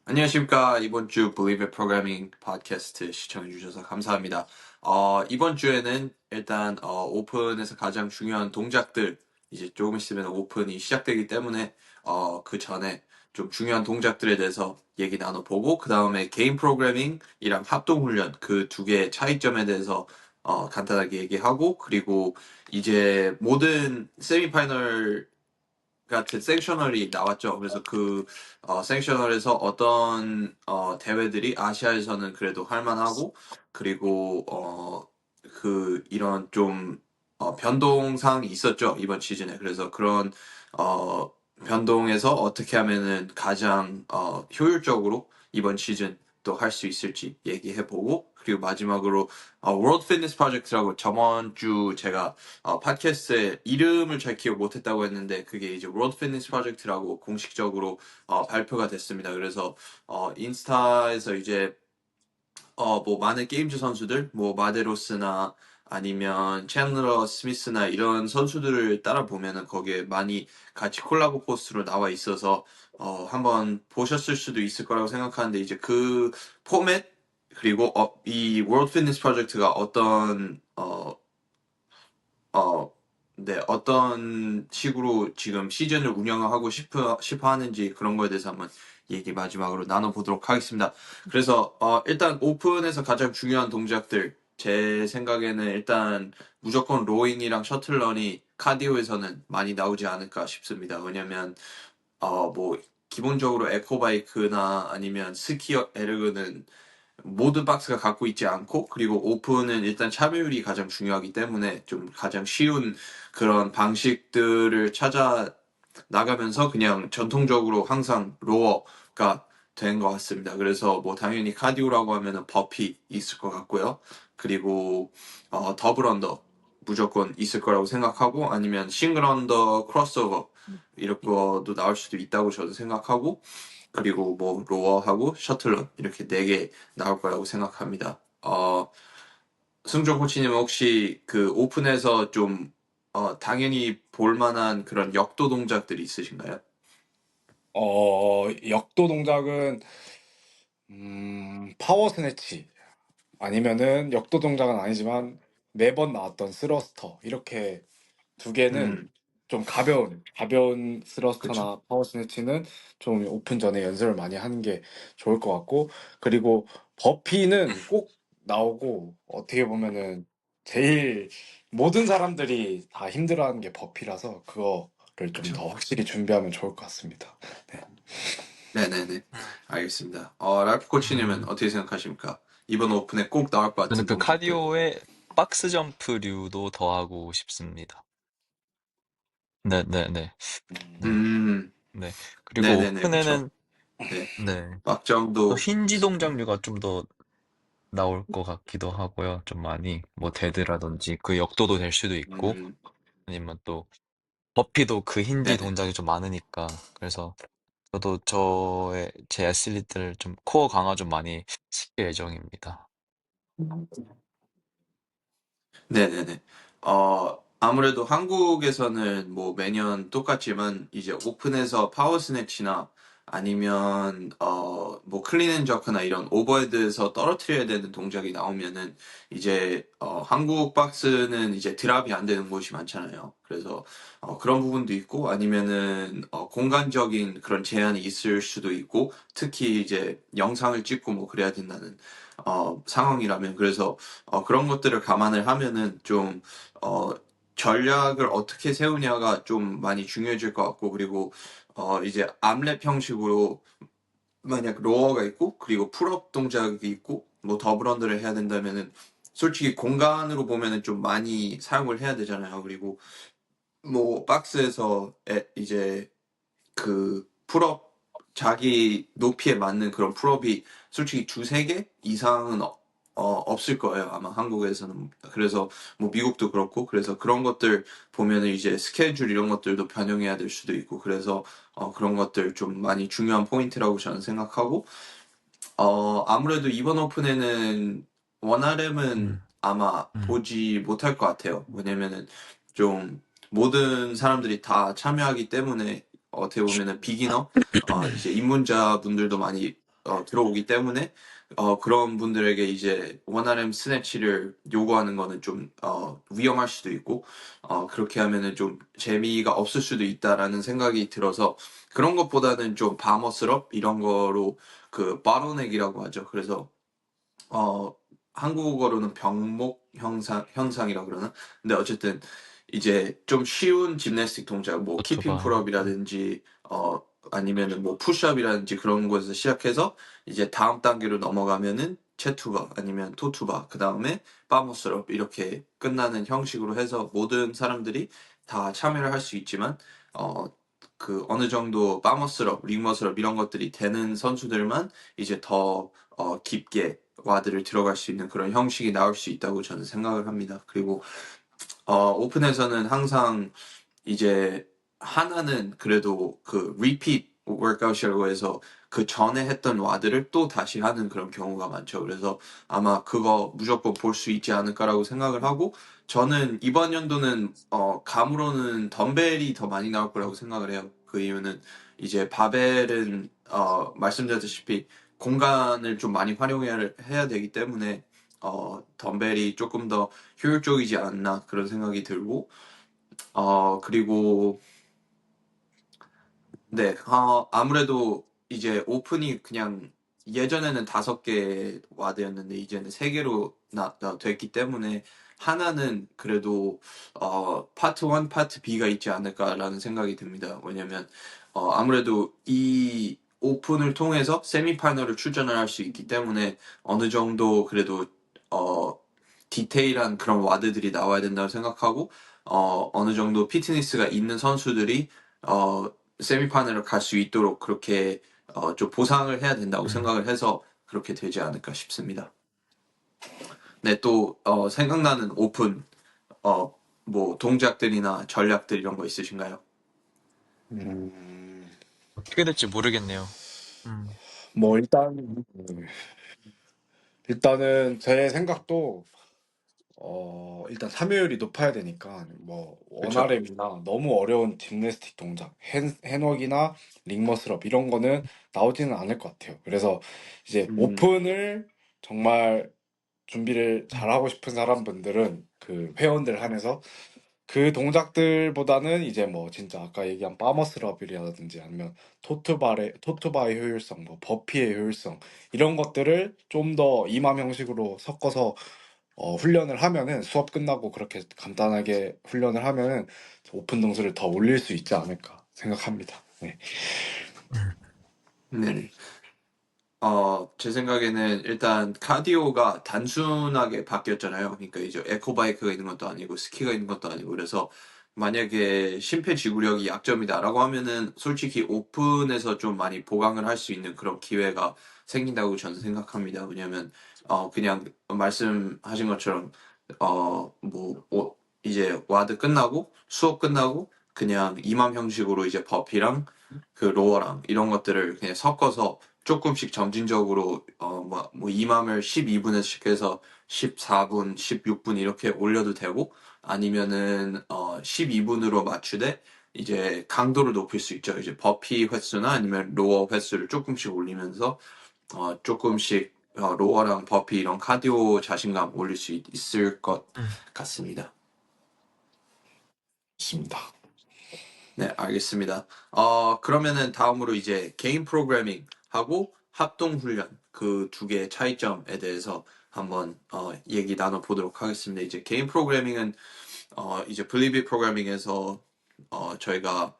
안녕하십니까. 이번 주 Believe It Programming 팟캐스트 시청해주셔서 감사합니다. 이번 주에는 일단, 오픈에서 가장 중요한 동작들, 이제 조금 있으면 오픈이 시작되기 때문에, 그 전에 좀 중요한 동작들에 대해서 얘기 나눠보고, 그 다음에 게임 프로그래밍이랑 합동훈련 그 두 개의 차이점에 대해서, 간단하게 얘기하고, 그리고 이제 모든 세미파이널 같은 생셔널이 나왔죠. 그래서 그 생셔널에서 어떤 대회들이 아시아에서는 그래도 할만하고 그리고 그 이런 좀 변동사항이 있었죠. 이번 시즌에. 그래서 그런 어, 변동에서 어떻게 하면은 가장 효율적으로 이번 시즌 또 할 수 있을지 얘기해보고 그리고 마지막으로 월드 피트니스 프로젝트라고 저번 주 제가 팟캐스트의 이름을 잘 기억 못했다고 했는데 그게 이제 월드 피트니스 프로젝트라고 공식적으로 발표가 됐습니다. 그래서 인스타에서 이제 뭐 많은 게임즈 선수들, 뭐 마데로스나 아니면 챈들러 스미스나 이런 선수들을 따라 보면은 거기에 많이 같이 콜라보 포스트로 나와 있어서 한번 보셨을 수도 있을 거라고 생각하는데 이제 그 포맷 그리고 이 월드 피트니스 프로젝트가 어, 네, 어떤 식으로 지금 시즌을 운영하고 싶어 하는지 그런 거에 대해서 한번 얘기 마지막으로 나눠보도록 하겠습니다. 그래서, 일단 오픈에서 가장 중요한 동작들, 제 생각에는 일단 무조건 로잉이랑 셔틀런이 카디오에서는 많이 나오지 않을까 싶습니다. 왜냐면, 뭐, 기본적으로 에코바이크나 아니면 스키어 에르그는 모든 박스가 갖고 있지 않고 그리고 오픈은 일단 참여율이 가장 중요하기 때문에 좀 가장 쉬운 그런 방식들을 찾아 나가면서 그냥 전통적으로 항상 로어가 된 것 같습니다. 그래서 뭐 당연히 카디오라고 하면은 버피 있을 것 같고요. 그리고 더블 언더 무조건 있을 거라고 생각하고 아니면 싱글 언더 크로스오버 이런 것도 나올 수도 있다고 저도 생각하고 그리고 뭐 로어하고 셔틀런 이렇게 네 개 나올 거라고 생각합니다. 승종 코치님은 혹시 그 오픈에서 좀 당연히 볼 만한 그런 역도 동작들이 있으신가요? 역도 동작은 파워 스네치 아니면은 역도 동작은 아니지만 매번 나왔던 스러스터 이렇게 두 개는 음, 좀 가벼운 그쵸. 스러스터나 파워 스네치는 좀 오픈 전에 연습을 많이 하는 게 좋을 것 같고 그리고 버피는 꼭 나오고 어떻게 보면은 제일 모든 사람들이 다 힘들어하는 게 버피라서 그거를 좀 그쵸. 더 확실히 준비하면 좋을 것 같습니다. 네. 네네네. 알겠습니다. 랄프 코치님은 음, 어떻게 생각하십니까? 이번 오픈에 꼭 나올 것 저는 같은 그 동작들. 카디오에 박스 점프류도 더 하고 싶습니다. 네네네. 네. 음, 네. 그리고 네네네. 그쵸. 오픈에는, 네. 네. 또 막점도, 힌지 동작류가 좀 더 나올 것 같기도 하고요. 좀 많이. 뭐, 데드라든지 그 역도도 될 수도 있고, 음, 아니면 또, 버피도 그 힌지 네네. 동작이 좀 많으니까. 그래서 저도 제 애슬리트를 좀 코어 강화 좀 많이 시킬 예정입니다. 네네네. 아무래도 한국에서는 뭐 매년 똑같지만 이제 오픈에서 파워 스냅치나 아니면 뭐 클린 앤 저크나 이런 오버헤드에서 떨어뜨려야 되는 동작이 나오면은 이제 한국 박스는 이제 드랍이 안 되는 곳이 많잖아요. 그래서 그런 부분도 있고 아니면은 공간적인 그런 제한이 있을 수도 있고 특히 이제 영상을 찍고 뭐 그래야 된다는 상황이라면 그래서 그런 것들을 감안을 하면은 좀, 어, 전략을 어떻게 세우냐가 좀 많이 중요해질 것 같고, 그리고, 이제 암랩 형식으로 만약 로어가 있고, 그리고 풀업 동작이 있고, 뭐 더블언더를 해야 된다면은, 솔직히 공간으로 보면은 좀 많이 사용을 해야 되잖아요. 그리고 뭐 박스에서 이제 그 풀업 자기 높이에 맞는 그런 풀업이 솔직히 두세 개 이상은 없을 거예요. 아마 한국에서는. 그래서 뭐 미국도 그렇고 그래서 그런 것들 보면은 이제 스케줄 이런 것들도 변형해야 될 수도 있고 그래서 그런 것들 좀 많이 중요한 포인트라고 저는 생각하고 아무래도 이번 오픈에는 원RM은 음, 아마 음. 보지 못할 것 같아요. 왜냐면은 좀 모든 사람들이 다 참여하기 때문에 어떻게 보면은 비기너, 이제 입문자 분들도 많이 들어오기 때문에 그런 분들에게 이제 1RM 스냅치를 요구하는 거는 좀 위험할 수도 있고 그렇게 하면은 좀 재미가 없을 수도 있다라는 생각이 들어서 그런 것보다는 좀 바머스럽 이런 거로 그 바로넥이라고 하죠. 그래서 어, 한국어로는 병목 현상이라고 그러나? 근데 어쨌든 이제 좀 쉬운 짐내스틱 동작, 뭐 키핑 오토바. 풀업이라든지 아니면은 뭐 푸시업이라든지 그런 것에서 시작해서 이제 다음 단계로 넘어가면은 체투바 아니면 토투바 그 다음에 바모스럽 이렇게 끝나는 형식으로 해서 모든 사람들이 다 참여를 할 수 있지만 어, 그 어느 정도 바머스럽, 링머스럽 이런 것들이 되는 선수들만 이제 더 깊게 와드를 들어갈 수 있는 그런 형식이 나올 수 있다고 저는 생각을 합니다. 그리고 오픈에서는 항상 이제 하나는 그래도 그 repeat workout이라고 해서 그 전에 했던 와드를 또 다시 하는 그런 경우가 많죠. 그래서 아마 그거 무조건 볼 수 있지 않을까라고 생각을 하고 저는 이번 연도는 감으로는 덤벨이 더 많이 나올 거라고 생각을 해요. 그 이유는 이제 바벨은 말씀드렸다시피 공간을 좀 많이 활용해야 되기 때문에 덤벨이 조금 더 효율적이지 않나 그런 생각이 들고 그리고 네, 아무래도 이제 오픈이 그냥 예전에는 5개 와드였는데 이제는 3개로 됐기 때문에 하나는 그래도 파트 1, 파트 B가 있지 않을까라는 생각이 듭니다. 왜냐면 아무래도 이 오픈을 통해서 세미파이널을 출전을 할 수 있기 때문에 어느 정도 그래도 어, 디테일한 그런 와드들이 나와야 된다고 생각하고 어느 정도 피트니스가 있는 선수들이 어, 세미파이널을 갈 수 있도록 그렇게 좀 보상을 해야 된다고 생각을 해서 그렇게 되지 않을까 싶습니다. 네, 또 생각나는 오픈 뭐 동작들이나 전략들 이런 거 있으신가요? 음, 어떻게 될지 모르겠네요. 뭐 일단은 제 생각도 일단 참여율이 높아야 되니까 뭐 그쵸? 원RM이나 너무 어려운 짐내스틱 동작, 핸웍이나 링머슬업 이런 거는 나오지는 않을 것 같아요. 그래서 이제 음, 오픈을 정말 준비를 잘하고 싶은 사람분들은 그 회원들 한해서 그 동작들보다는 이제 뭐 진짜 아까 얘기한 파머스럽이라든지 아니면 토트바의 효율성, 뭐 버피의 효율성 이런 것들을 좀 더 이맘 형식으로 섞어서 훈련을 하면은 수업 끝나고 그렇게 간단하게 훈련을 하면은 오픈 등수를 더 올릴 수 있지 않을까 생각합니다. 네. 네. 제 생각에는 일단 카디오가 단순하게 바뀌었잖아요. 그러니까 이제 에코바이크가 있는 것도 아니고 스키가 있는 것도 아니고 그래서 만약에 심폐지구력이 약점이다라고 하면은 솔직히 오픈에서 좀 많이 보강을 할 수 있는 그런 기회가 생긴다고 저는 생각합니다. 왜냐면 그냥 말씀하신 것처럼 이제 와드 끝나고 수업 끝나고 그냥 이맘 형식으로 이제 버피랑 그 로어랑 이런 것들을 그냥 섞어서 조금씩 점진적으로 뭐 이맘을 12분에서 시작해서 14분, 16분 이렇게 올려도 되고 아니면은 12분으로 맞추되 이제 강도를 높일 수 있죠. 이제 버피 횟수나 아니면 로어 횟수를 조금씩 올리면서 조금씩 로어랑 버피 이런 카디오 자신감 올릴 수 있을 것 같습니다. 좋습니다. 네, 알겠습니다. 그러면은 다음으로 이제 개인 프로그래밍 하고 합동 훈련 그 두 개의 차이점에 대해서 한번 얘기 나눠보도록 하겠습니다. 이제 개인 프로그래밍은 이제 블리비 프로그래밍에서 저희가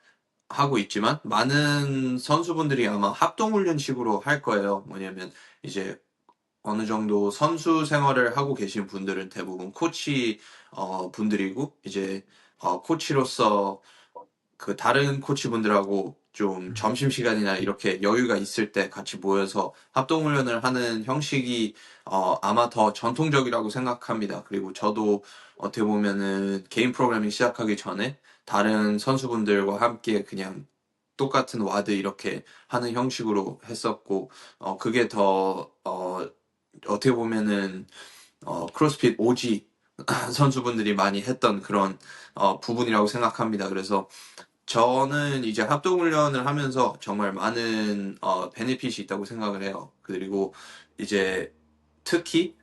하고 있지만 많은 선수분들이 아마 합동 훈련식으로 할 거예요. 뭐냐면 이제 어느 정도 선수 생활을 하고 계신 분들은 대부분 코치 분들이고 이제 코치로서 그 다른 코치분들하고 좀 점심시간이나 이렇게 여유가 있을 때 같이 모여서 합동훈련을 하는 형식이 아마 더 전통적이라고 생각합니다. 그리고 저도 어떻게 보면은 개인 프로그래밍 시작하기 전에 다른 선수분들과 함께 그냥 똑같은 와드 이렇게 하는 형식으로 했었고, 그게 더, 어떻게 보면은, 크로스핏 오지 선수분들이 많이 했던 그런 부분이라고 생각합니다. 그래서 저는 이제 합동훈련을 하면서 정말 많은 베네핏이 있다고 생각을 해요. 그리고 이제 특히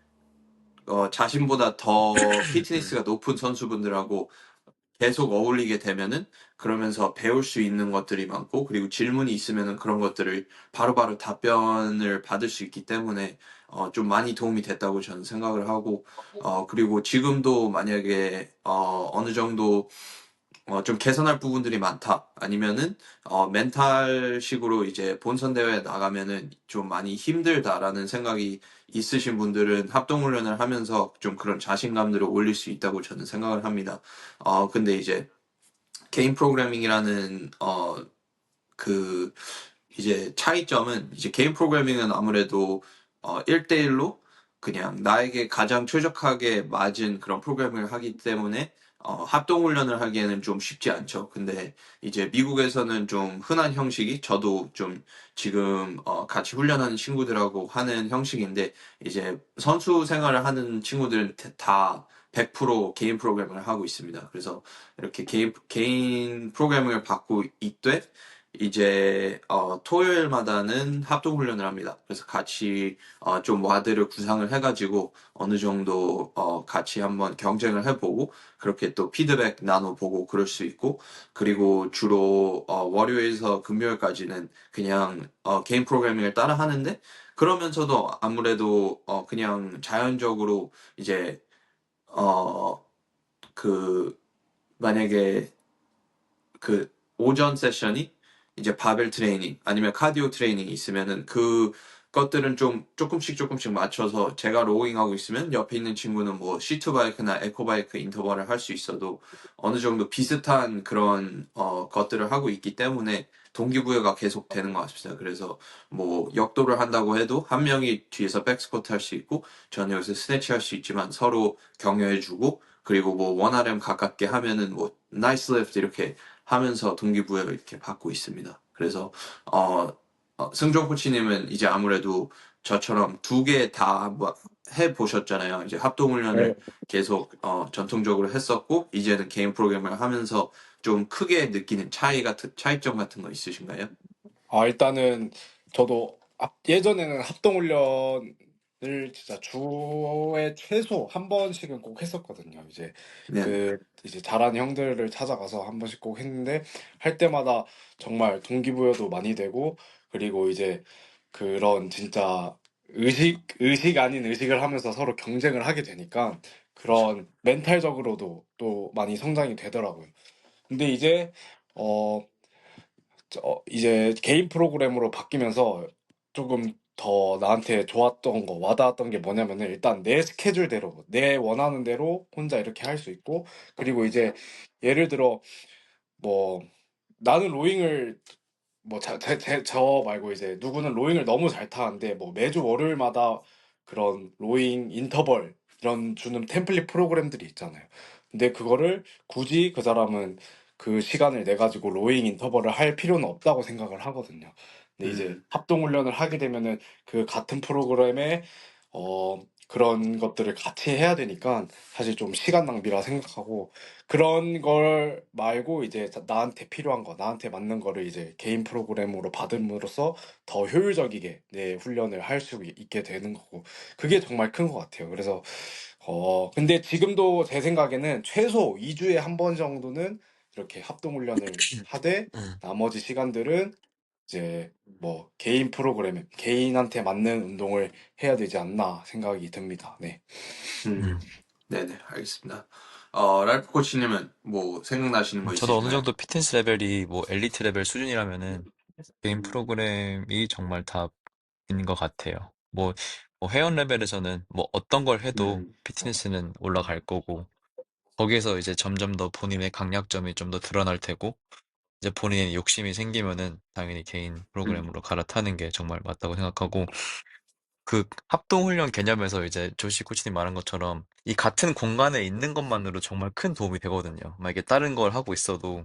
자신보다 더 피트니스가 높은 선수분들하고 계속 어울리게 되면은 그러면서 배울 수 있는 것들이 많고 그리고 질문이 있으면은 그런 것들을 바로바로 답변을 받을 수 있기 때문에 좀 많이 도움이 됐다고 저는 생각을 하고 그리고 지금도 만약에 어느 정도 좀 개선할 부분들이 많다. 아니면은, 멘탈식으로 이제 본선 대회에 나가면은 좀 많이 힘들다라는 생각이 있으신 분들은 합동훈련을 하면서 좀 그런 자신감들을 올릴 수 있다고 저는 생각을 합니다. 근데 이제 개인 프로그래밍이라는, 그 이제 차이점은 이제 개인 프로그래밍은 아무래도 1대1로 그냥 나에게 가장 최적하게 맞은 그런 프로그램을 하기 때문에 합동 훈련을 하기에는 좀 쉽지 않죠. 근데 이제 미국에서는 좀 흔한 형식이 저도 좀 지금 같이 훈련하는 친구들하고 하는 형식인데 이제 선수 생활을 하는 친구들은 다 100% 개인 프로그램을 하고 있습니다. 그래서 이렇게 개인 프로그래밍을 받고 있되 이제 토요일마다는 합동 훈련을 합니다. 그래서 같이 좀 와드를 구상을 해가지고 어느 정도 같이 한번 경쟁을 해보고 그렇게 또 피드백 나눠보고 그럴 수 있고 그리고 주로 월요일에서 금요일까지는 그냥 개인 프로그래밍을 따라 하는데 그러면서도 아무래도 그냥 자연적으로 이제 어 그 만약에 그 오전 세션이 이제 바벨 트레이닝 아니면 카디오 트레이닝이 있으면은 그 것들은 좀 조금씩 맞춰서 제가 로잉하고 있으면 옆에 있는 친구는 뭐 시트 바이크나 에코 바이크 인터벌을 할 수 있어도 어느 정도 비슷한 그런 것들을 하고 있기 때문에 동기부여가 계속 되는 것 같습니다. 그래서 뭐 역도를 한다고 해도 한 명이 뒤에서 백스쿼트 할 수 있고 저는 여기서 스네치 할 수 있지만 서로 격려해주고 그리고 뭐 원RM 가깝게 하면은 뭐 나이스 리프트 이렇게 하면서 동기부여를 이렇게 받고 있습니다. 그래서 승종 코치님은 이제 아무래도 저처럼 두 개 다 해보셨잖아요. 이제 네. 합동훈련을 계속 전통적으로 했었고 이제는 개인 프로그램을 하면서 좀 크게 느끼는 차이점 같은 거 있으신가요? 일단은 저도 예전에는 합동훈련을 진짜 주에 최소 한 번씩은 꼭 했었거든요. 네네. 이제 잘하는 형들을 찾아가서 한 번씩 꼭 했는데 할 때마다 정말 동기부여도 많이 되고 그리고 이제 그런 진짜 의식 아닌 의식을 하면서 서로 경쟁을 하게 되니까 그렇죠. 그런 멘탈적으로도 또 많이 성장이 되더라고요. 근데 이제 개인 프로그램으로 바뀌면서 조금 더 나한테 좋았던 거, 와닿았던 게 뭐냐면은 일단 내 스케줄대로, 내 원하는 대로 혼자 이렇게 할 수 있고, 그리고 이제 예를 들어 뭐 나는 로잉을 저 말고 이제 누구는 로잉을 너무 잘 타는데 뭐 매주 월요일마다 그런 로잉 인터벌 이런 주는 템플릿 프로그램들이 있잖아요. 근데 그거를 굳이 그 사람은 그 시간을 내 가지고 로잉 인터벌을 할 필요는 없다고 생각을 하거든요. 근데 이제 음, 합동 훈련을 하게 되면은 그 같은 프로그램에 그런 것들을 같이 해야 되니까 사실 좀 시간 낭비라 생각하고 그런 걸 말고 이제 나한테 필요한 거, 나한테 맞는 거를 이제 개인 프로그램으로 받음으로써 더 효율적이게 내 훈련을 할 수 있게 되는 거고, 그게 정말 큰 것 같아요. 그래서, 근데 지금도 제 생각에는 최소 2주에 한 번 정도는 이렇게 합동 훈련을 하되, 음, 나머지 시간들은 이제 뭐 개인 프로그램, 개인한테 맞는 운동을 해야 되지 않나 생각이 듭니다. 네. 음, 음. 네네, 알겠습니다. 랄프 코치님은 뭐 생각나시는 거 저도 어느 있으신가요? 정도 피트니스 레벨이 뭐 엘리트 레벨 수준이라면은 개인 프로그램이 정말 답인 것 같아요. 뭐 회원 레벨에서는 뭐 어떤 걸 해도 음, 피트니스는 올라갈 거고, 거기에서 이제 점점 더 본인의 강약점이 좀 더 드러날 테고, 이제 본인의 욕심이 생기면은 당연히 개인 음, 프로그램으로 갈아타는 게 정말 맞다고 생각하고, 그 합동훈련 개념에서 이제 조시 코치님 말한 것처럼 이 같은 공간에 있는 것만으로 정말 큰 도움이 되거든요. 만약에 다른 걸 하고 있어도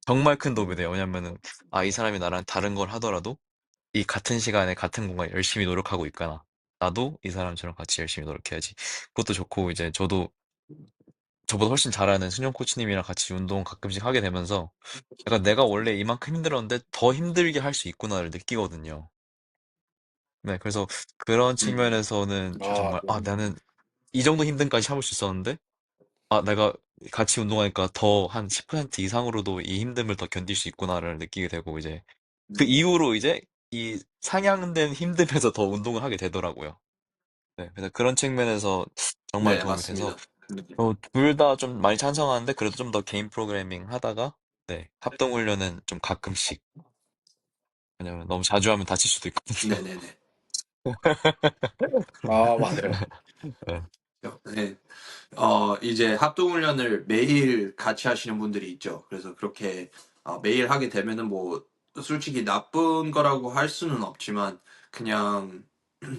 정말 큰 도움이 돼요. 왜냐면은, 이 사람이 나랑 다른 걸 하더라도 이 같은 시간에 같은 공간에 열심히 노력하고 있거나, 나도 이 사람처럼 같이 열심히 노력해야지. 그것도 좋고, 이제 저도 저보다 훨씬 잘하는 순영 코치님이랑 같이 운동 가끔씩 하게 되면서 약간 내가 원래 이만큼 힘들었는데 더 힘들게 할 수 있구나를 느끼거든요. 네, 그래서 그런 음, 측면에서는 아, 정말, 나는 이 정도 힘듦까지 참을 수 있었는데, 내가 같이 운동하니까 더 한 10% 이상으로도 이 힘듦을 더 견딜 수 있구나를 느끼게 되고, 이제, 그 이후로 이제 이 상향된 힘듦에서 더 운동을 하게 되더라고요. 네, 그래서 그런 측면에서 정말 네, 도움이 돼서, 맞습니다. 네. 둘 다 좀 많이 찬성하는데, 그래도 좀 더 개인 프로그래밍 하다가, 네, 합동훈련은 좀 가끔씩, 왜냐면 너무 자주 하면 다칠 수도 있거든요. 네네네. 아, 맞아요. 네. 네. 이제 합동훈련을 매일 같이 하시는 분들이 있죠. 그래서 그렇게 매일 하게 되면은 뭐 솔직히 나쁜 거라고 할 수는 없지만 그냥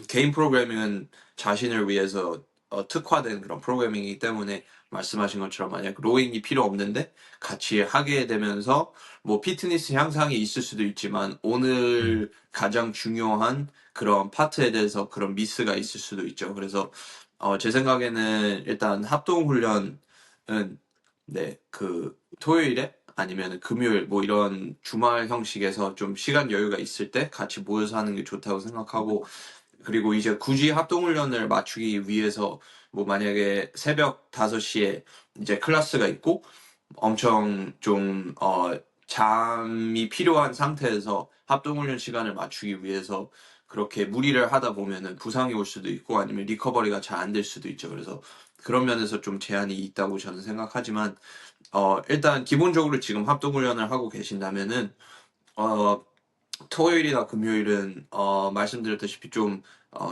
개인 프로그래밍은 자신을 위해서 특화된 그런 프로그래밍이기 때문에 말씀하신 것처럼 만약 로잉이 필요 없는데 같이 하게 되면서 뭐 피트니스 향상이 있을 수도 있지만 음, 오늘 가장 중요한 그런 파트에 대해서 그런 미스가 있을 수도 있죠. 그래서 제 생각에는 일단 합동훈련은 네, 그 토요일에 아니면 금요일 뭐 이런 주말 형식에서 좀 시간 여유가 있을 때 같이 모여서 하는 게 좋다고 생각하고 그리고 이제 굳이 합동훈련을 맞추기 위해서 뭐 만약에 새벽 5시에 이제 클래스가 있고 엄청 좀 잠이 필요한 상태에서 합동훈련 시간을 맞추기 위해서 그렇게 무리를 하다 보면은 부상이 올 수도 있고 아니면 리커버리가 잘 안 될 수도 있죠. 그래서 그런 면에서 좀 제한이 있다고 저는 생각하지만 일단 기본적으로 지금 합동훈련을 하고 계신다면은 어, 토요일이나 금요일은 말씀드렸다시피 좀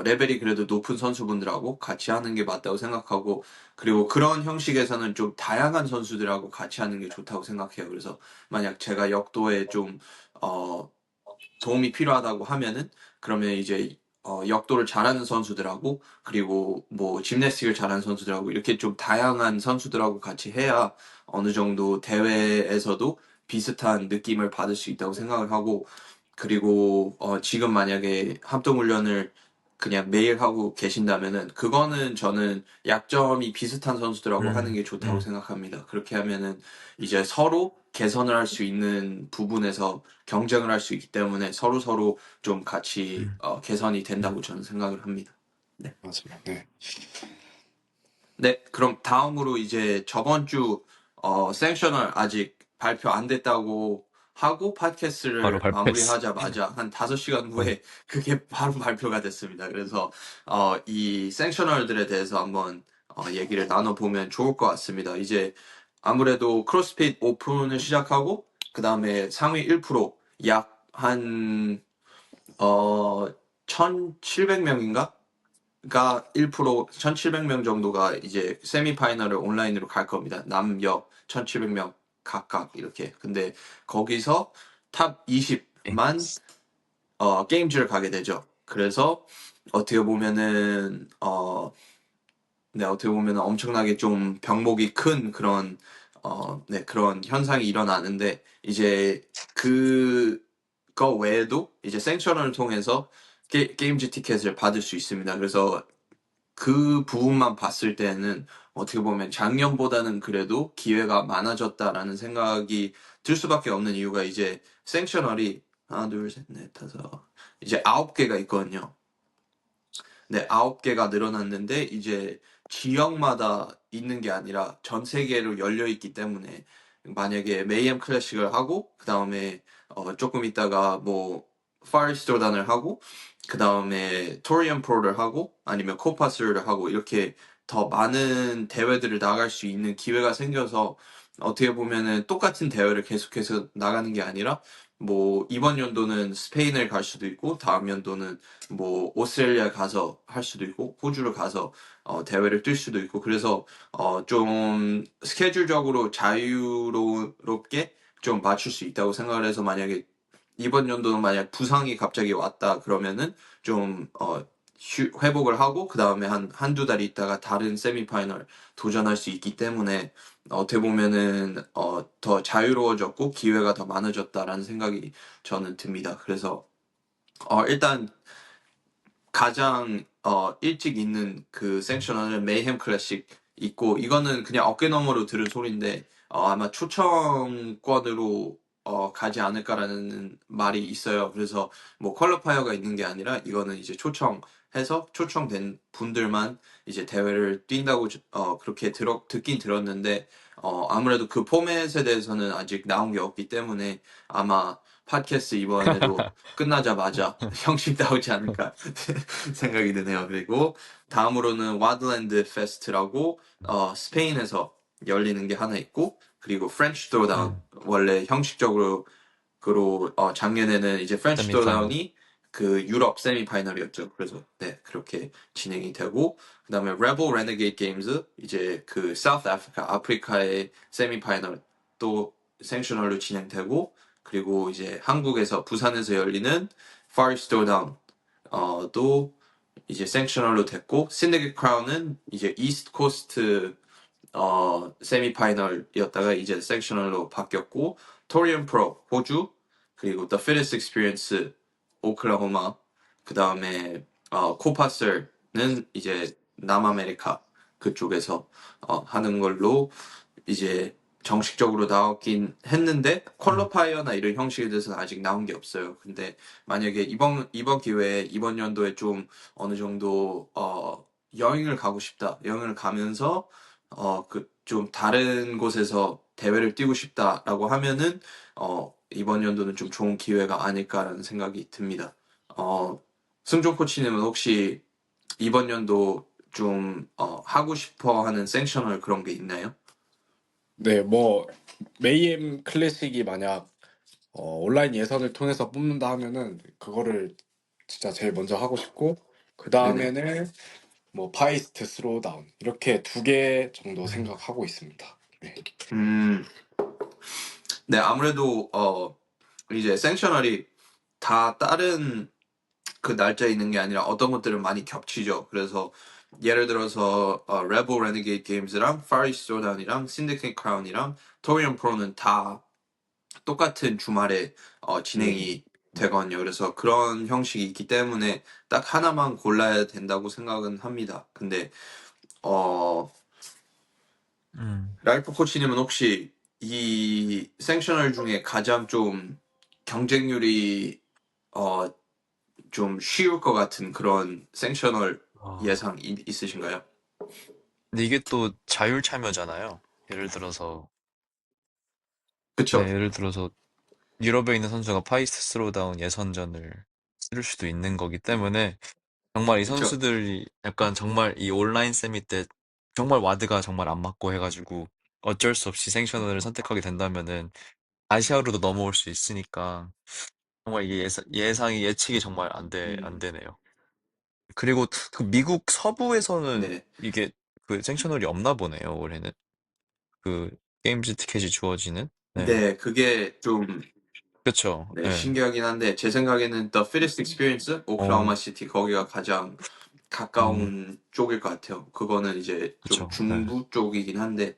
레벨이 그래도 높은 선수분들하고 같이 하는 게 맞다고 생각하고 그리고 그런 형식에서는 좀 다양한 선수들하고 같이 하는 게 좋다고 생각해요. 그래서 만약 제가 역도에 좀 어, 도움이 필요하다고 하면은 그러면 이제 역도를 잘하는 선수들하고 그리고 뭐 짐내스틱을 잘하는 선수들하고 이렇게 좀 다양한 선수들하고 같이 해야 어느 정도 대회에서도 비슷한 느낌을 받을 수 있다고 생각을 하고 그리고 지금 만약에 합동훈련을 그냥 매일 하고 계신다면은 그거는 저는 약점이 비슷한 선수들하고 하는 음, 게 좋다고 음, 생각합니다. 그렇게 하면은 이제 서로 개선을 할 수 있는 부분에서 경쟁을 할 수 있기 때문에 서로 좀 같이 음. 개선이 음. 된다고 저는 생각을 합니다. 네. 맞아요. 네. 네, 그럼 다음으로 이제 저번 주 생셔널 아직 발표 안 됐다고 하고 바로 팟캐스트를 발표했어. 마무리하자마자 한 5시간 네. 후에 그게 바로 발표가 됐습니다. 그래서 이 생셔널들에 대해서 한번 얘기를 나눠보면 좋을 것 같습니다. 이제 아무래도 크로스핏 오픈을 시작하고 그 다음에 상위 1%약 한 1,700명인가? 가 1% 1,700명 정도가 이제 세미파이널을 온라인으로 갈 겁니다. 남여 1,700명 각각 이렇게. 근데 거기서 탑 예. 20만 게임즈를 가게 되죠. 그래서 어떻게 보면은 네, 어떻게 보면 엄청나게 좀 병목이 큰 그런 네, 그런 현상이 일어나는데 이제 그거 외에도 이제 생처럼을 통해서 게임즈 티켓을 받을 수 있습니다. 그래서 그 부분만 봤을 때는 어떻게 보면 작년보다는 그래도 기회가 많아졌다라는 생각이 들 수밖에 없는 이유가 이제 생셔널이 하나, 둘, 셋, 넷, 다섯 이제 9개가 있거든요. 네, 9개가 늘어났는데 이제 지역마다 있는 게 아니라 전 세계로 열려 있기 때문에 만약에 메이엠 클래식을 하고 그 다음에 조금 있다가 뭐 파리스토단을 하고 그 다음에 토리언 프로를 하고 아니면 코파스를 하고 이렇게 더 많은 대회들을 나갈 수 있는 기회가 생겨서 어떻게 보면은 똑같은 대회를 계속해서 나가는 게 아니라 뭐 이번 연도는 스페인을 갈 수도 있고 다음 연도는 뭐 오스트레일리아 가서 할 수도 있고 호주를 가서 대회를 뛸 수도 있고 그래서 좀 스케줄적으로 자유롭게 좀 맞출 수 있다고 생각을 해서 만약에 이번 연도는 만약 부상이 갑자기 왔다 그러면은 좀 회복을 하고 그 다음에 한 한두 달 있다가 다른 세미파이널 도전할 수 있기 때문에 어떻게 보면은 더 자유로워졌고 기회가 더 많아졌다라는 생각이 저는 듭니다. 그래서 일단 가장 일찍 있는 그 생션은 메이햄 클래식 있고 이거는 그냥 어깨너머로 들은 소리인데 아마 초청권으로 가지 않을까라는 말이 있어요. 그래서 뭐 퀄리파이어가 있는 게 아니라 이거는 이제 초청해서 초청된 분들만 이제 대회를 뛴다고 그렇게 듣긴 들었는데 아무래도 그 포맷에 대해서는 아직 나온 게 없기 때문에 아마 팟캐스트 이번에도 끝나자마자 형식 나오지 않을까 생각이 드네요. 그리고 다음으로는 와드랜드 페스트라고 스페인에서 열리는 게 하나 있고 그리고 프렌치 드로다운 원래 형식적으로 작년에는 이제 프렌치 세미파이널. 드로다운이 그 유럽 세미파이널이었죠. 그래서 네 그렇게 진행이 되고 그다음에 레벨 레네게이드 게임즈 이제 그 사우스 아프리카의 세미파이널 또 생셔널로 진행되고 그리고 이제 한국에서 부산에서 열리는 파리스 드로다운 또 이제 생셔널로 됐고 신디કે이트 크라운은 이제 이스트 코스트 세미파이널이었다가 이제 섹셔널로 바뀌었고 토리언 프로 호주 그리고 The Fittest Experience 오클라호마 그 다음에 코파설는 이제 남아메리카 그쪽에서 하는 걸로 이제 정식적으로 나왔긴 했는데 퀄리파이어나 이런 형식에 대해서는 아직 나온 게 없어요. 근데 만약에 이번 기회에 이번 연도에 좀 어느 정도 여행을 가고 싶다. 여행을 가면서 그 좀 다른 곳에서 대회를 뛰고 싶다라고 하면은 이번 연도는 좀 좋은 기회가 아닐까라는 생각이 듭니다. 승종 코치님은 혹시 이번 연도 좀 하고 싶어 하는 생셔널 그런 게 있나요? 네, 뭐 메이엠 클래식이 만약 온라인 예선을 통해서 뽑는다 하면은 그거를 진짜 제일 먼저 하고 싶고 그 네네. 다음에는 뭐 파이스트 스로우다운 이렇게 두 개 정도 생각하고 있습니다. 네. 음, 네, 아무래도 이제 생셔널이 다 다른 그 날짜에 있는 게 아니라 어떤 것들은 많이 겹치죠. 그래서 예를 들어서 레벨 레네게이드 게임즈랑 파리스 조단이랑 신디케이트 크라운이랑 토리언 프로는 다 똑같은 주말에 네. 진행이 되거든요. 그래서 그런 형식이 있기 때문에 딱 하나만 골라야 된다고 생각은 합니다. 근데 어, 음. 라이프 코치님은 혹시 이 생셔널 중에 가장 좀 경쟁률이 어, 좀 쉬울 것 같은 그런 생셔널 아, 예상 있으신가요? 근데 이게 또 자율 참여잖아요. 예를 들어서, 그쵸? 네, 예를 들어서 유럽에 있는 선수가 파이스트 스로다운 예선전을 치를 수도 있는 거기 때문에 정말 이 그쵸? 선수들이 약간 정말 이 온라인 세미 때 정말 와드가 정말 안 맞고 해가지고 어쩔 수 없이 생셔널을 선택하게 된다면은 아시아로도 넘어올 수 있으니까 정말 이게 예상이 예측이 정말 안 음, 되네요. 그리고 그 미국 서부에서는 네. 이게 그 생셔널이 없나 보네요, 올해는. 그 게임즈 티켓이 주어지는? 네. 네, 그게 좀 그쵸. 네, 예. 신기하긴 한데 제 생각에는 The Fittest Experience 어, 오클라호마 시티 거기가 가장 음, 가까운 쪽일 것 같아요. 그거는 이제 좀 그쵸. 예. 중부 쪽이긴 한데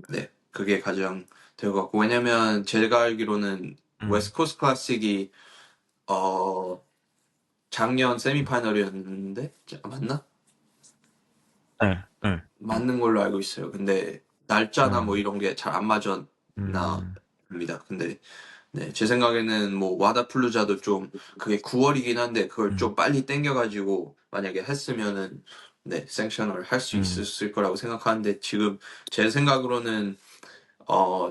네, 그게 가장 될 것 같고 왜냐면 제가 알기로는 음, 웨스트 코스트 클래식이 어 작년 음, 세미파이널이었는데 맞나? 예, 예, 맞는 걸로 알고 있어요. 근데 날짜나 뭐 음, 이런 게 잘 안 맞았나 음, 봅니다. 근데 네, 제 생각에는 뭐 와다플루자도 좀 그게 9월이긴 한데 그걸 음, 좀 빨리 땡겨가지고 만약에 했으면은 네, 생션을 할 수 음, 있었을 거라고 생각하는데 지금 제 생각으로는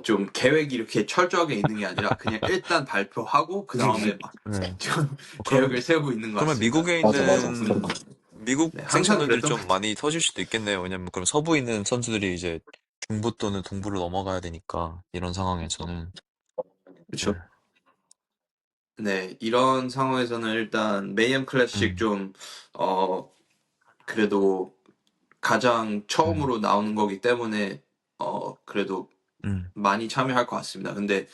좀 계획이 이렇게 철저하게 있는 게 아니라 그냥 일단 발표하고 그 다음에 막 네. 좀 그럼, 계획을 세우고 있는 것 그러면 같습니다. 미국에 맞아, 맞아. 있는, 미국 네, 항상 생셔널들이 그랬던 것 좀 같아요. 많이 터질 수도 있겠네요. 왜냐면 그럼 서부에 있는 선수들이 이제 중부 또는 동부로 넘어가야 되니까, 이런 상황에서는. 네. 그렇죠? 네, 이런 상황에서는 일단 메이엄 클래식 음, 좀 어, 그래도 가장 음, 처음으로 나오는 거기 때문에 그래도 음, 많이 참여할 것 같습니다. 근데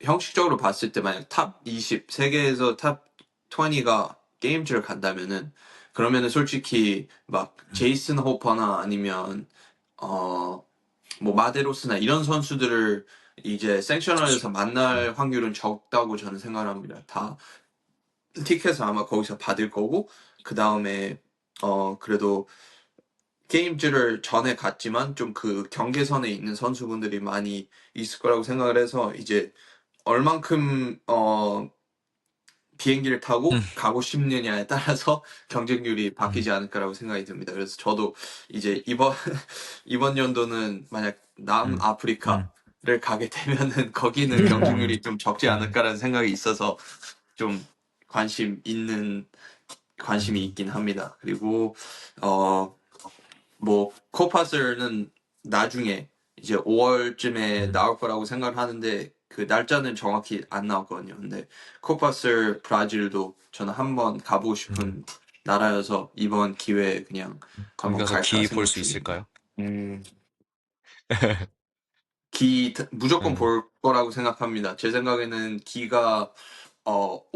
형식적으로 봤을 때 만약 탑 20, 세계에서 탑 20가 게임즈를 간다면은 그러면은 솔직히 막 음, 제이슨 호퍼나 아니면 어 뭐 마데로스나 이런 선수들을 이제 그쵸. 생셔널에서 만날 확률은 적다고 저는 생각합니다. 다 티켓을 아마 거기서 받을 거고 그 다음에 그래도 게임즈를 전에 갔지만 좀 그 경계선에 있는 선수분들이 많이 있을 거라고 생각을 해서 이제 얼만큼 비행기를 타고 음, 가고 싶느냐에 따라서 경쟁률이 음, 바뀌지 않을까라고 생각이 듭니다. 그래서 저도 이제 이번 이번 연도는 만약 음, 음, 남아프리카를 가게 되면은 거기는 음, 경쟁률이 좀 적지 음, 않을까라는 생각이 있어서 좀 관심 있는 관심이 음, 있긴 합니다. 그리고 어 뭐 코파스는 나중에 이제 5월쯤에 음, 나올 거라고 생각을 하는데 그 날짜는 정확히 안 나왔거든요. 근데 코파스 브라질도 저는 한번 가보고 음. 싶은 나라여서 이번 기회에 그냥 거기 한번 가서 갈까 기 볼 생각 수 중입니다. 있을까요? 음, 무조건 음, 볼 거라고 생각합니다. 제 생각에는 기가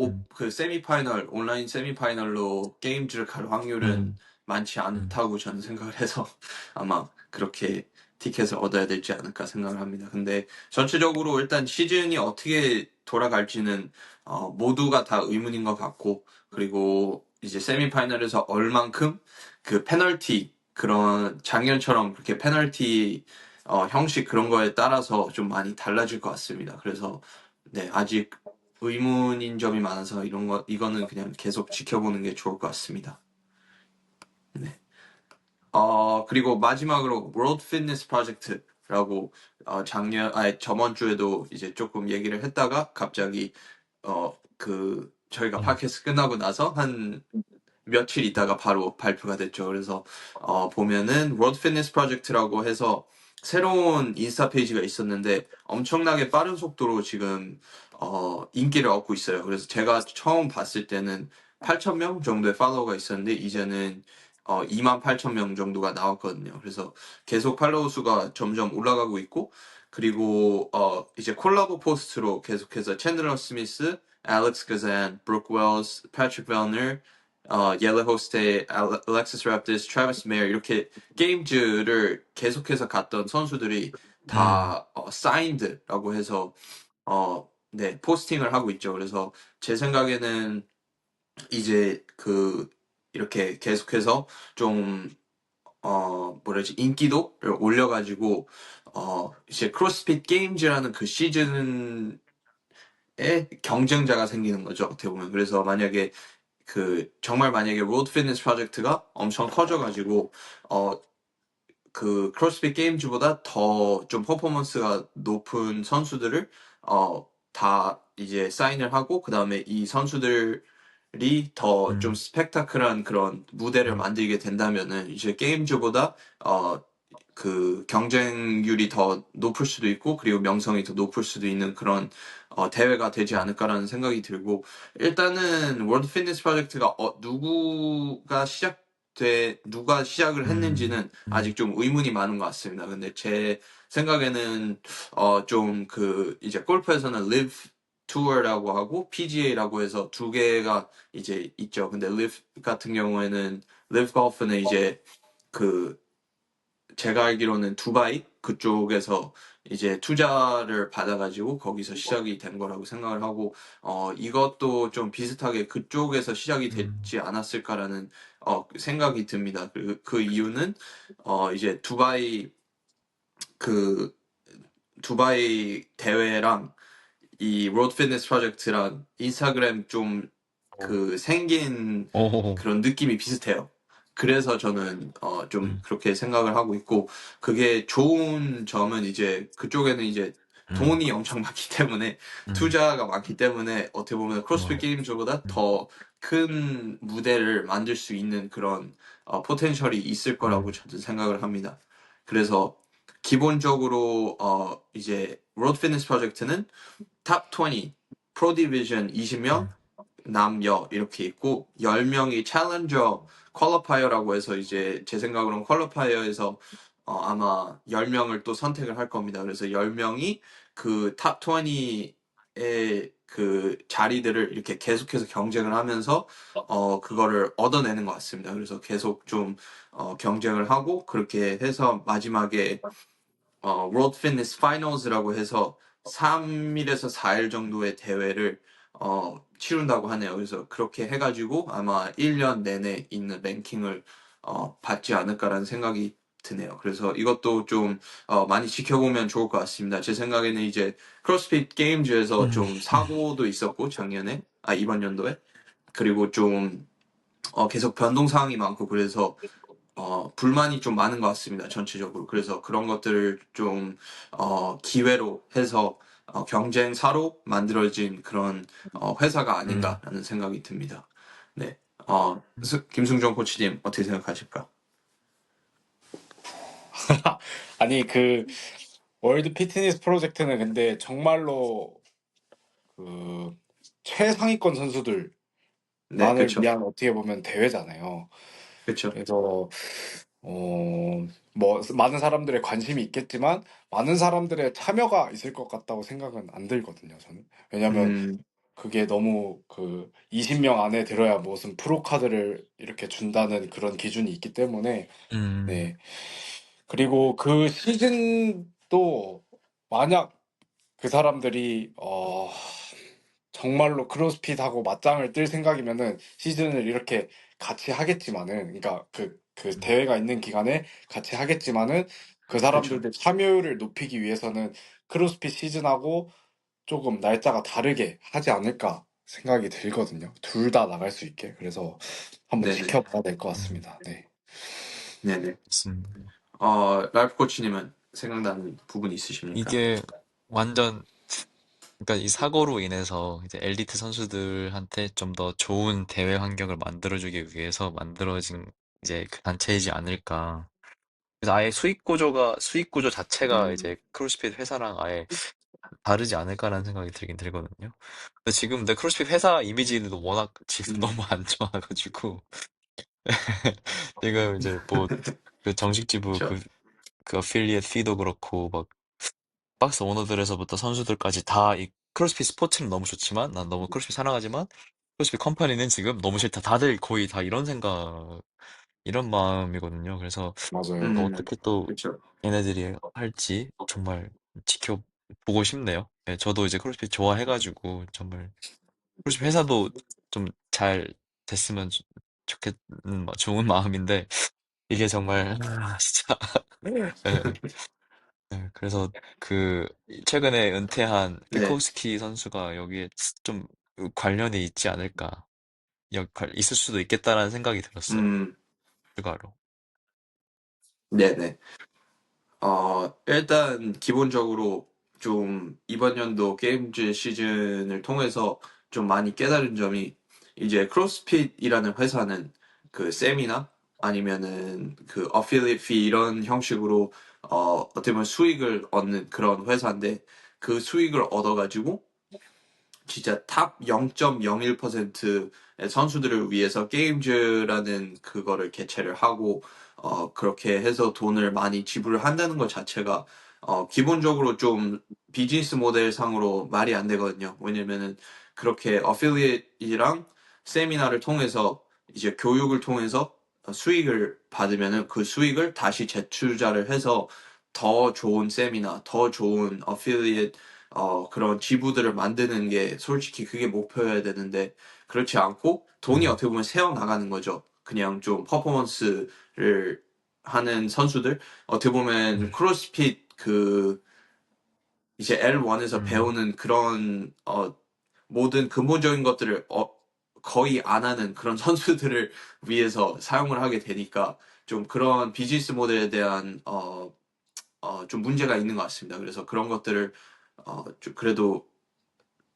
음, 그 세미파이널, 온라인 세미파이널로 게임즈를 갈 확률은 음, 많지 음, 않다고 저는 생각을 해서 아마 그렇게 티켓을 얻어야 되지 않을까 생각을 합니다. 근데 전체적으로 일단 시즌이 어떻게 돌아갈지는 모두가 다 의문인 것 같고, 그리고 이제 세미파이널에서 얼만큼 그 페널티, 그런 작년처럼 그렇게 페널티 형식 그런 거에 따라서 좀 많이 달라질 것 같습니다. 그래서 네, 아직 의문인 점이 많아서 이거는 그냥 계속 지켜보는 게 좋을 것 같습니다. 네. 그리고 마지막으로 World Fitness Project라고 저번 주에도 이제 조금 얘기를 했다가 갑자기 저희가 음, 팟캐스트 끝나고 나서 한 며칠 있다가 바로 발표가 됐죠. 그래서 보면은 World Fitness Project라고 해서 새로운 인스타 페이지가 있었는데 엄청나게 빠른 속도로 지금 인기를 얻고 있어요. 그래서 제가 처음 봤을 때는 8,000명 정도의 팔로워가 있었는데 이제는 28,000명 정도가 나왔거든요. 그래서 계속 팔로워 수가 점점 올라가고 있고 그리고 이제 콜라보 포스트로 계속해서 챈들러 스미스, 알렉스 가잔, 브룩 웰스, 패트릭 벨너, 옐로 호스테, 알렉시스 랩티스, 트래비스 메어 이렇게 게임즈를 계속해서 갔던 선수들이 음, 다 사인드라고 해서 네, 포스팅을 하고 있죠. 그래서 제 생각에는 이제 이렇게 계속해서 좀 뭐라지 인기도를 올려가지고 이제 크로스핏 게임즈라는 그 시즌에 경쟁자가 생기는 거죠. 어떻게 보면. 그래서 만약에 정말 만약에 로드 피트니스 프로젝트가 엄청 커져가지고 어 크로스핏 게임즈보다 더 좀 퍼포먼스가 높은 선수들을 다 이제 사인을 하고 그다음에 이 선수들이 더 좀 음, 스펙타클한 그런 무대를 음, 만들게 된다면은 이제 게임즈보다 경쟁률이 더 높을 수도 있고 그리고 명성이 더 높을 수도 있는 그런 대회가 되지 음, 않을까라는 생각이 들고 일단은 월드 피트니스 프로젝트가 누가 시작을 음, 했는지는 음, 아직 좀 의문이 많은 것 같습니다. 근데 제 생각에는 좀 이제 골프에서는 live 투어라고 하고 PGA라고 해서 두 개가 이제 있죠. 근데 live 같은 경우에는 live golf는 이제 그 제가 알기로는 두바이 그쪽에서 이제 투자를 받아가지고 거기서 시작이 된 거라고 생각을 하고 이것도 좀 비슷하게 그쪽에서 시작이 음, 됐지 않았을까라는 생각이 듭니다. 그 이유는 이제 그 두바이 대회랑 이 로드 피트니스 프로젝트랑 인스타그램 좀 생긴 오, 그런 느낌이 비슷해요. 그래서 저는 좀 음, 그렇게 생각을 하고 있고 그게 좋은 점은 이제 그쪽에는 이제 음, 돈이 엄청 많기 때문에 음, 투자가 많기 때문에 어떻게 보면 크로스핏 와, 게임즈보다 음, 더 큰 무대를 만들 수 있는 그런 포텐셜이 있을 거라고 음, 저는 생각을 합니다. 그래서 기본적으로 이제 로드 피트니스 프로젝트는 탑 20, 프로 디비전 20명, 음, 남여 이렇게 있고 10명이 챌린저 퀄리파이어라고 해서 이제 제 생각으로는 퀄리파이어에서 아마 10명을 또 선택을 할 겁니다. 그래서 10명이 그 탑 20의 그 자리들을 이렇게 계속해서 경쟁을 하면서 그거를 얻어내는 것 같습니다. 그래서 계속 좀 경쟁을 하고 그렇게 해서 마지막에 World Fitness Finals라고 해서 3일에서 4일 정도의 대회를 치룬다고 하네요. 그래서 그렇게 해가지고 아마 1년 내내 있는 랭킹을 받지 않을까라는 생각이 드네요. 그래서 이것도 좀 많이 지켜보면 좋을 것 같습니다. 제 생각에는 이제 크로스핏 게임즈에서 좀 사고도 있었고 작년에 이번 연도에 그리고 좀 계속 변동 사항이 많고 그래서 불만이 좀 많은 것 같습니다. 전체적으로. 그래서 그런 것들을 좀 기회로 해서 경쟁사로 만들어진 그런 회사가 음, 아닌가라는 생각이 듭니다. 네. 김승종 코치님 어떻게 생각하실까? 아니 그 월드 피트니스 프로젝트는 근데 정말로 그 최상위권 선수들만을 네, 그쵸. 위한 어떻게 보면 대회잖아요. 그쵸. 그래서 뭐 많은 사람들의 관심이 있겠지만 많은 사람들의 참여가 있을 것 같다고 생각은 안 들거든요, 저는. 왜냐면 음, 그게 너무 그 20명 안에 들어야 무슨 프로 카드를 이렇게 준다는 그런 기준이 있기 때문에 음, 네. 그리고 그 시즌도 만약 그 사람들이 정말로 크로스핏하고 맞짱을 뜰 생각이면은 시즌을 이렇게 같이 하겠지만은 그러니까 그 대회가 있는 기간에 같이 하겠지만은 그 그쵸. 사람들의 참여율을 높이기 위해서는 크로스핏 시즌하고 조금 날짜가 다르게 하지 않을까 생각이 들거든요. 둘 다 나갈 수 있게. 그래서 한번 네네. 지켜봐야 될 것 음, 같습니다. 네. 네네. 맞습니다. 랄프 코치님은 생각나는 부분이 있으십니까? 이게 완전 그러니까 이 사고로 인해서 이제 엘리트 선수들한테 좀 더 좋은 대회 환경을 만들어주기 위해서 만들어진 이제 그 단체이지 않을까. 그래서 아예 수익 구조 자체가 음, 이제 크루스핏 회사랑 아예 다르지 않을까라는 생각이 들긴 들거든요. 근데 지금 내 크루스핏 회사 이미지도 워낙 지금 음, 너무 안 좋아가지고 지금 이제 뭐 그 정식 지부 그쵸. 그 어필리에이트 피도 그렇고 막 박스 오너들에서부터 선수들까지 다 이 크로스핏 스포츠는 너무 좋지만 난 너무 크로스핏 사랑하지만 크로스핏 컴퍼니는 지금 너무 싫다. 다들 거의 다 이런 생각, 이런 마음이거든요. 그래서 맞아요. 또 음, 어떻게 또 그쵸. 얘네들이 할지 정말 지켜보고 싶네요. 네, 저도 이제 크로스핏 좋아해가지고 정말 크로스핏 회사도 좀 잘 됐으면 좋겠는 좋은 마음인데 이게 정말 진짜 예, 네, 그래서 그 최근에 은퇴한 네. 피코스키 선수가 여기에 좀 관련이 있지 않을까, 있을 수도 있겠다라는 생각이 들었어요. 음, 추가로. 네네. 일단 기본적으로 좀 이번 연도 게임즈 시즌을 통해서 좀 많이 깨달은 점이 이제 크로스핏이라는 회사는 그 세미나 아니면은 그 어필리에이트 피 이런 형식으로 어떻게 보면 수익을 얻는 그런 회사인데 그 수익을 얻어가지고 진짜 탑 0.01%의 선수들을 위해서 게임즈라는 그거를 개최를 하고 그렇게 해서 돈을 많이 지불을 한다는 것 자체가 기본적으로 좀 비즈니스 모델 상으로 말이 안 되거든요. 왜냐면은 그렇게 어필리에이트랑 세미나를 통해서 이제 교육을 통해서 수익을 받으면은 그 수익을 다시 재투자를 해서 더 좋은 세미나, 더 좋은 어필리에이트 그런 지부들을 만드는 게 솔직히 그게 목표여야 되는데 그렇지 않고 돈이 음, 어떻게 보면 새어 나가는 거죠. 그냥 좀 퍼포먼스를 하는 선수들 어떻게 보면 음, 크로스핏 그 이제 L1에서 음, 배우는 그런 모든 근본적인 것들을 거의 안 하는 그런 선수들을 위해서 사용을 하게 되니까 좀 그런 비즈니스 모델에 대한 좀 문제가 있는 것 같습니다. 그래서 그런 것들을 좀 그래도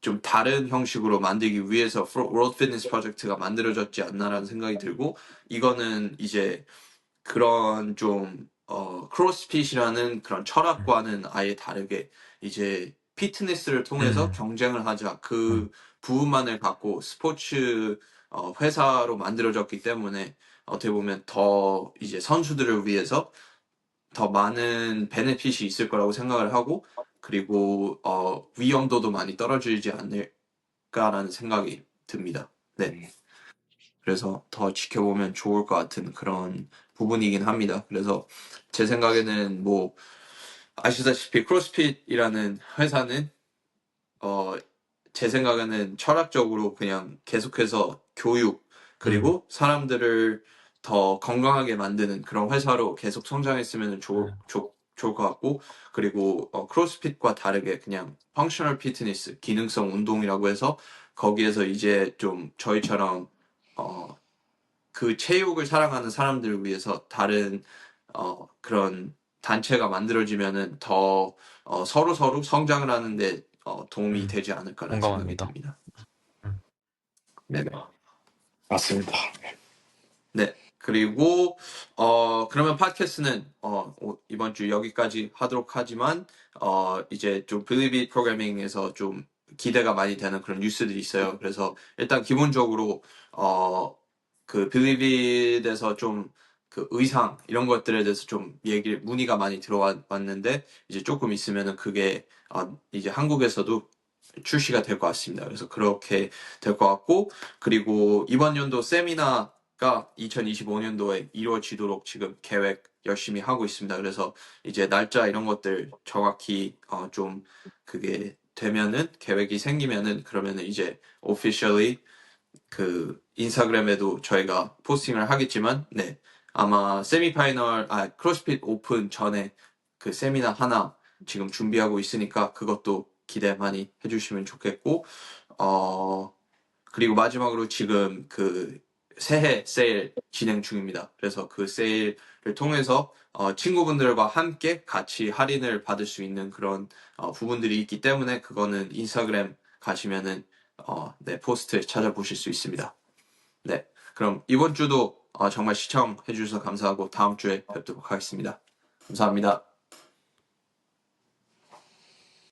좀 다른 형식으로 만들기 위해서 월드 피트니스 프로젝트가 만들어졌지 않나라는 생각이 들고 이거는 이제 그런 좀 크로스핏이라는 그런 음, 철학과는 아예 다르게 이제 피트니스를 통해서 음, 경쟁을 하자 음, 그 부분만을 갖고 스포츠 회사로 만들어졌기 때문에 어떻게 보면 더 이제 선수들을 위해서 더 많은 베네핏이 있을 거라고 생각을 하고 그리고 위험도도 많이 떨어지지 않을까라는 생각이 듭니다. 네. 음, 그래서 더 지켜보면 좋을 것 같은 그런 부분이긴 합니다. 그래서 제 생각에는 뭐 아시다시피 크로스핏이라는 회사는 어, 제 생각에는 철학적으로 그냥 계속해서 교육 음, 그리고 사람들을 더 건강하게 만드는 그런 회사로 계속 성장했으면 좋을 것 같고, 그리고 크로스핏과 다르게 그냥 펑셔널 피트니스, 기능성 운동이라고 해서 거기에서 이제 좀 저희처럼 그 체육을 사랑하는 사람들을 위해서 다른 그런 단체가 만들어지면은 더 서로 성장을 하는데 도움이 되지 않을까라는 생각이 공감합니다. 듭니다. 음. 네네. 맞습니다. 네. 그리고 그러면 팟캐스트는 이번 주 여기까지 하도록 하지만 이제 좀 빌리빗 프로그래밍에서 좀 기대가 많이 되는 그런 뉴스들이 있어요. 그래서 일단 기본적으로 그 빌리빗에서 좀 그 의상 이런 것들에 대해서 좀 문의가 많이 들어왔는데 이제 조금 있으면은 그게 이제 한국에서도 출시가 될 것 같습니다. 그래서 그렇게 될 것 같고, 그리고 이번 연도 세미나가 2025년도에 이루어지도록 지금 계획 열심히 하고 있습니다. 그래서 이제 날짜 이런 것들 정확히 좀 그게 되면은, 계획이 생기면은, 그러면은 이제 officially 그 인스타그램에도 저희가 포스팅을 하겠지만, 네, 아마 크로스핏 오픈 전에 그 세미나 하나 지금 준비하고 있으니까 그것도 기대 많이 해주시면 좋겠고, 그리고 마지막으로 지금 그 새해 세일 진행 중입니다. 그래서 그 세일을 통해서 친구분들과 함께 같이 할인을 받을 수 있는 그런 부분들이 있기 때문에 그거는 인스타그램 가시면은 네, 포스트 찾아보실 수 있습니다. 네, 그럼 이번 주도 정말 시청해 주셔서 감사하고 다음 주에 뵙도록 하겠습니다. 감사합니다.